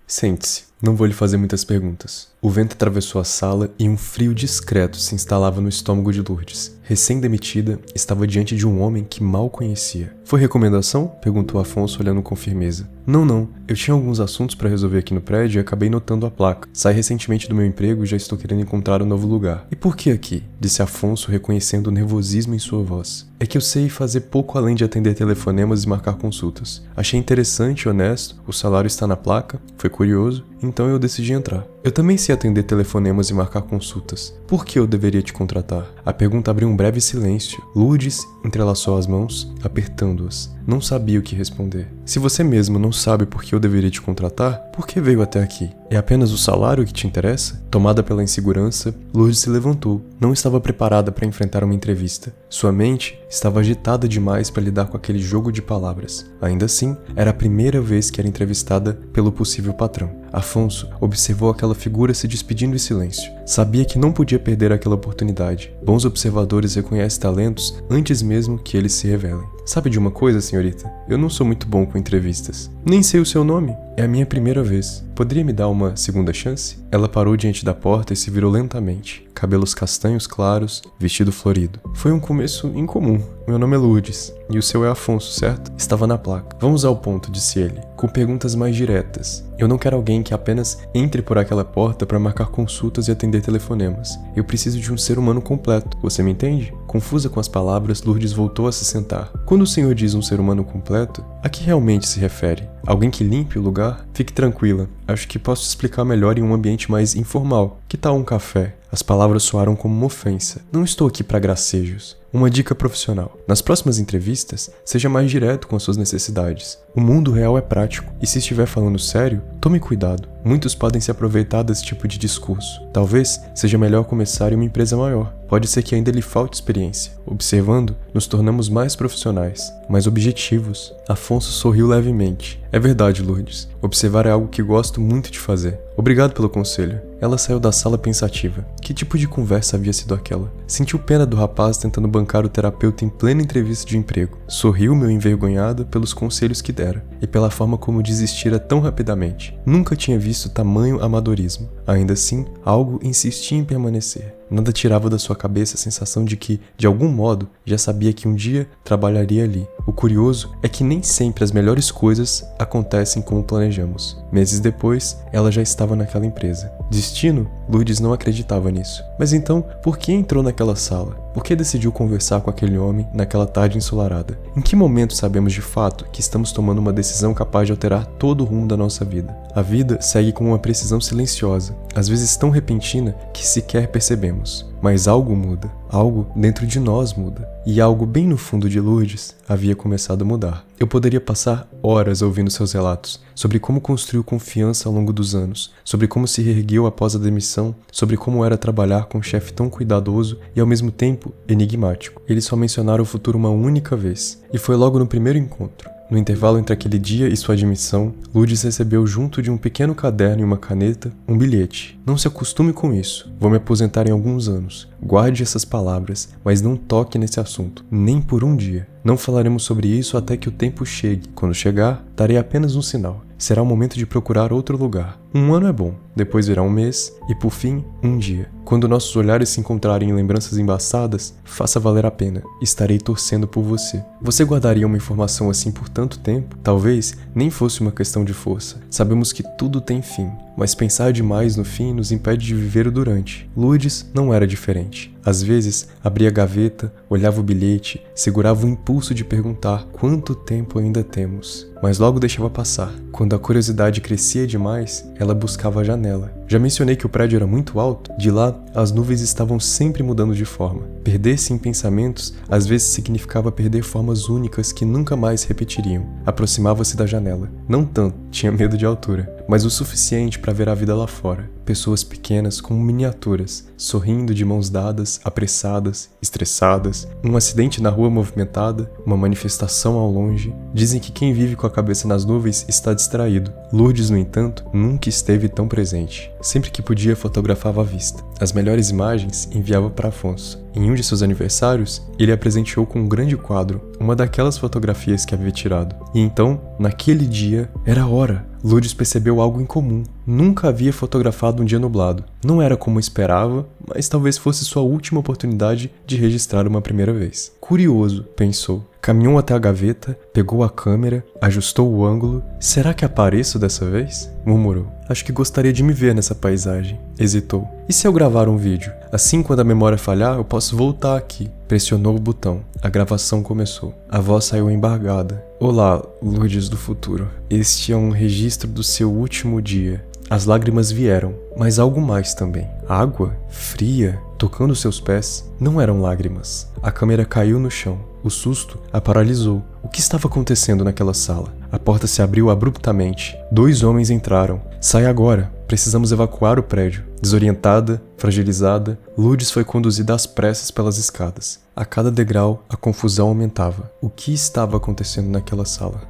Sente-se, não vou lhe fazer muitas perguntas. O vento atravessou a sala e um frio discreto se instalava no estômago de Lourdes. Recém-demitida, estava diante de um homem que mal conhecia. Foi recomendação? Perguntou Afonso olhando com firmeza. Não. Eu tinha alguns assuntos para resolver aqui no prédio e acabei notando a placa. Saí recentemente do meu emprego e já estou querendo encontrar um novo lugar. E por que aqui? Disse Afonso, reconhecendo o nervosismo em sua voz. É que eu sei fazer pouco além de atender telefonemas e marcar consultas. Achei interessante e honesto, o salário está na placa, foi curioso, então eu decidi entrar. Eu também sei atender telefonemas e marcar consultas. Por que eu deveria te contratar? A pergunta abriu um breve silêncio. Lourdes entrelaçou as mãos, apertando-as. Não sabia o que responder. Se você mesmo não sabe por que eu deveria te contratar, por que veio até aqui? É apenas o salário que te interessa? Tomada pela insegurança, Lourdes se levantou. Não estava preparada para enfrentar uma entrevista. Sua mente estava agitada demais para lidar com aquele jogo de palavras. Ainda assim, era a primeira vez que era entrevistada pelo possível patrão. Afonso observou aquela figura se despedindo em silêncio. Sabia que não podia perder aquela oportunidade. Bons observadores reconhecem talentos antes mesmo que eles se revelem. Sabe de uma coisa, senhorita? Eu não sou muito bom com entrevistas. Nem sei o seu nome. É a minha primeira vez. Poderia me dar uma segunda chance? Ela parou diante da porta e se virou lentamente. Cabelos castanhos claros, vestido florido. Foi um começo incomum. Meu nome é Lourdes, e o seu é Afonso, certo? Estava na placa. Vamos ao ponto, disse ele, com perguntas mais diretas. Eu não quero alguém que apenas entre por aquela porta para marcar consultas e atender telefonemas. Eu preciso de um ser humano completo. Você me entende? Confusa com as palavras, Lourdes voltou a se sentar. Quando o senhor diz um ser humano completo, a que realmente se refere? Alguém que limpe o lugar? Fique tranquila. Acho que posso te explicar melhor em um ambiente mais informal. Que tal um café? As palavras soaram como uma ofensa. Não estou aqui para gracejos. Uma dica profissional. Nas próximas entrevistas, seja mais direto com as suas necessidades. O mundo real é prático, e se estiver falando sério, tome cuidado. Muitos podem se aproveitar desse tipo de discurso. Talvez seja melhor começar em uma empresa maior. Pode ser que ainda lhe falte experiência. Observando, nos tornamos mais profissionais, mais objetivos. Afonso sorriu levemente. É verdade, Lourdes. Observar é algo que gosto muito de fazer. Obrigado pelo conselho. Ela saiu da sala pensativa. Que tipo de conversa havia sido aquela? Sentiu pena do rapaz tentando bancar o terapeuta em plena entrevista de emprego. Sorriu meio envergonhada pelos conselhos que dera e pela forma como desistira tão rapidamente. Nunca tinha visto tamanho amadorismo. Ainda assim, algo insistia em permanecer. Nada tirava da sua cabeça a sensação de que, de algum modo, já sabia que um dia trabalharia ali. O curioso é que nem sempre as melhores coisas acontecem como planejamos. Meses depois, ela já estava naquela empresa. Destino? Lourdes não acreditava nisso. Mas então, por que entrou naquela sala? Por que decidiu conversar com aquele homem naquela tarde ensolarada? Em que momento sabemos de fato que estamos tomando uma decisão capaz de alterar todo o rumo da nossa vida? A vida segue com uma precisão silenciosa, às vezes tão repentina que sequer percebemos. Mas algo muda, algo dentro de nós muda. E algo bem no fundo de Lourdes havia começado a mudar. Eu poderia passar horas ouvindo seus relatos sobre como construiu confiança ao longo dos anos, sobre como se reergueu após a demissão, sobre como era trabalhar com um chefe tão cuidadoso e ao mesmo tempo enigmático. Eles só mencionaram o futuro uma única vez, e foi logo no primeiro encontro. No intervalo entre aquele dia e sua admissão, Lourdes recebeu junto de um pequeno caderno e uma caneta um bilhete. Não se acostume com isso. Vou me aposentar em alguns anos. Guarde essas palavras, mas não toque nesse assunto, nem por um dia. Não falaremos sobre isso até que o tempo chegue. Quando chegar, darei apenas um sinal. Será o momento de procurar outro lugar. Um ano é bom, depois virá um mês e, por fim, um dia. Quando nossos olhares se encontrarem em lembranças embaçadas, faça valer a pena. Estarei torcendo por você. Você guardaria uma informação assim por tanto tempo? Talvez nem fosse uma questão de força. Sabemos que tudo tem fim, mas pensar demais no fim nos impede de viver o durante. Lourdes não era diferente. Às vezes, abria a gaveta, olhava o bilhete, segurava o impulso de perguntar quanto tempo ainda temos. Mas logo deixava passar. Quando a curiosidade crescia demais, ela buscava a janela. Já mencionei que o prédio era muito alto. De lá, as nuvens estavam sempre mudando de forma. Perder-se em pensamentos às vezes significava perder formas únicas que nunca mais repetiriam. Aproximava-se da janela. Não tanto, tinha medo de altura, mas o suficiente para ver a vida lá fora. Pessoas pequenas como miniaturas, sorrindo de mãos dadas, apressadas, estressadas, um acidente na rua movimentada, uma manifestação ao longe. Dizem que quem vive com a cabeça nas nuvens está distraído. Lourdes, no entanto, nunca esteve tão presente. Sempre que podia, fotografava a vista. As melhores imagens enviava para Afonso. Em um de seus aniversários, ele a presenteou com um grande quadro, uma daquelas fotografias que havia tirado. E então, naquele dia, era a hora. Lourdes percebeu algo incomum. Nunca havia fotografado um dia nublado. Não era como esperava, mas talvez fosse sua última oportunidade de registrar uma primeira vez. Curioso, pensou. Caminhou até a gaveta, pegou a câmera, ajustou o ângulo. Será que apareço dessa vez? Murmurou. Acho que gostaria de me ver nessa paisagem. Hesitou. E se eu gravar um vídeo? Assim, quando a memória falhar, eu posso voltar aqui. Pressionou o botão. A gravação começou. A voz saiu embargada. Olá, Lourdes do futuro. Este é um registro do seu último dia. As lágrimas vieram, mas algo mais também. Água, fria, tocando seus pés. Não eram lágrimas. A câmera caiu no chão. O susto a paralisou. O que estava acontecendo naquela sala? A porta se abriu abruptamente. 2 homens entraram. Sai agora. Precisamos evacuar o prédio. Desorientada, fragilizada, Lourdes foi conduzida às pressas pelas escadas. A cada degrau, a confusão aumentava. O que estava acontecendo naquela sala?